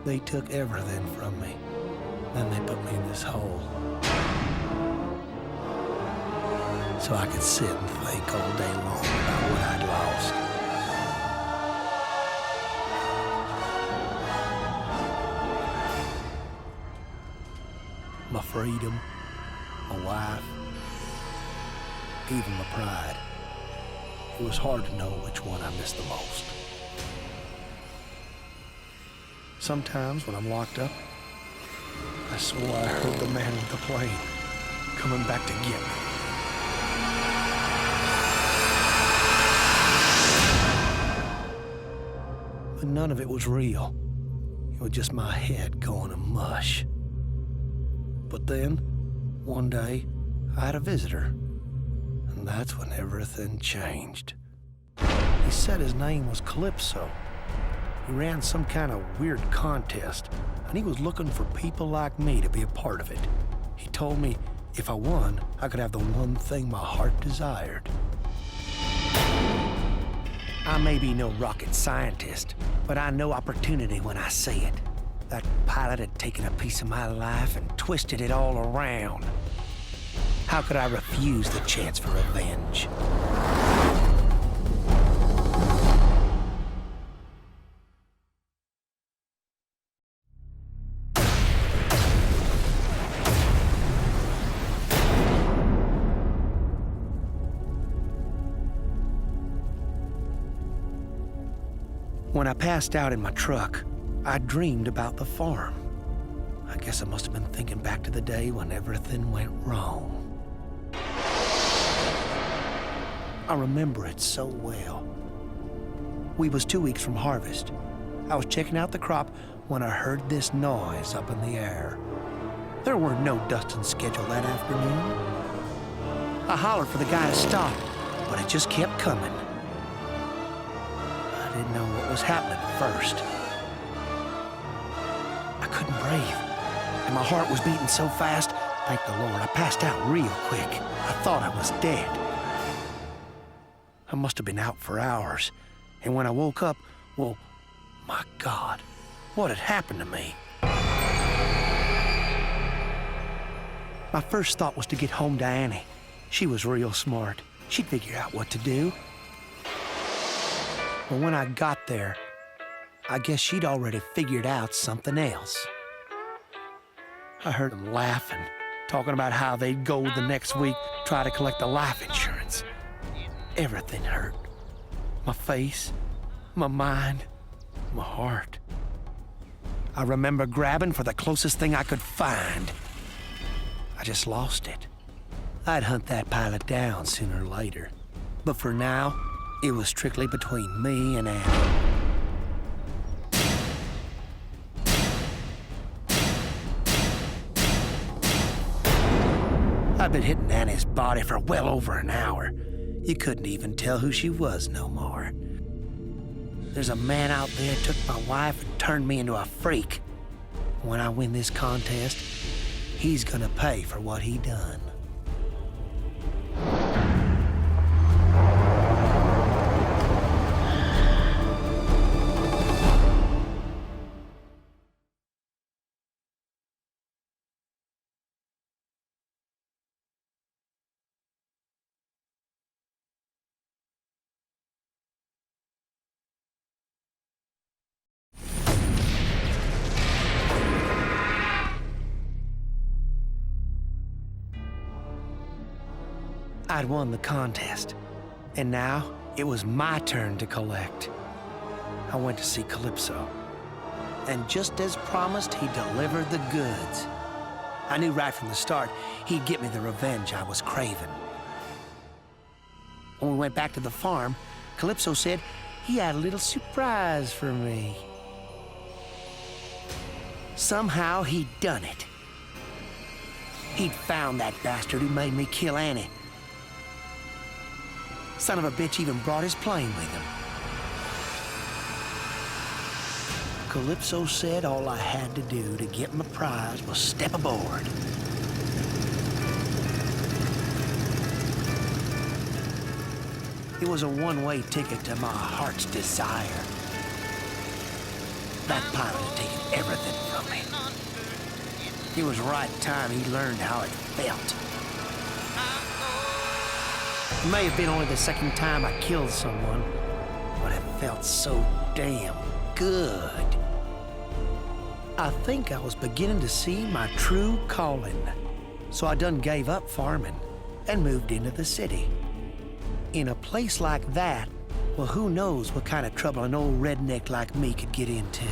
They took everything from me. Then they put me in this hole. So I could sit and think all day long about what I'd lost. My freedom, my wife, even my pride. It was hard to know which one I missed the most. Sometimes when I'm locked up, I swore I heard the man with the plane coming back to get me. But none of it was real. It was just my head going to mush. But then, one day, I had a visitor. And that's when everything changed. He said his name was Calypso. He ran some kind of weird contest, and he was looking for people like me to be a part of it. He told me if I won, I could have the one thing my heart desired. I may be no rocket scientist, but I know opportunity when I see it. That pilot had taken a piece of my life and twisted it all around. How could I refuse the chance for revenge? When I passed out in my truck, I dreamed about the farm. I guess I must have been thinking back to the day when everything went wrong. I remember it so well. We was 2 weeks from harvest. I was checking out the crop when I heard this noise up in the air. There were no dusting scheduled that afternoon. I hollered for the guy to stop, but it just kept coming. I didn't know what was happening at first. I couldn't breathe, and my heart was beating so fast, thank the Lord, I passed out real quick. I thought I was dead. I must have been out for hours, and when I woke up, well, my God, what had happened to me? My first thought was to get home to Annie. She was real smart. She'd figure out what to do. But when I got there, I guess she'd already figured out something else. I heard them laughing, talking about how they'd go the next week, try to collect the life insurance. Everything hurt. My face, my mind, my heart. I remember grabbing for the closest thing I could find. I just lost it. I'd hunt that pilot down sooner or later. But for now, it was strictly between me and Annie. I'd been hitting Annie's body for well over an hour. You couldn't even tell who she was no more. There's a man out there took my wife and turned me into a freak. When I win this contest, he's gonna pay for what he done. I'd won the contest, and now it was my turn to collect. I went to see Calypso, and just as promised, he delivered the goods. I knew right from the start he'd get me the revenge I was craving. When we went back to the farm, Calypso said he had a little surprise for me. Somehow he'd done it. He'd found that bastard who made me kill Annie. Son of a bitch even brought his plane with him. Calypso said all I had to do to get my prize was step aboard. It was a one-way ticket to my heart's desire. That pilot had taken everything from me. It was right time he learned how it felt. It may have been only the second time I killed someone, but it felt so damn good. I think I was beginning to see my true calling. So I done gave up farming and moved into the city. In a place like that, well, who knows what kind of trouble an old redneck like me could get into.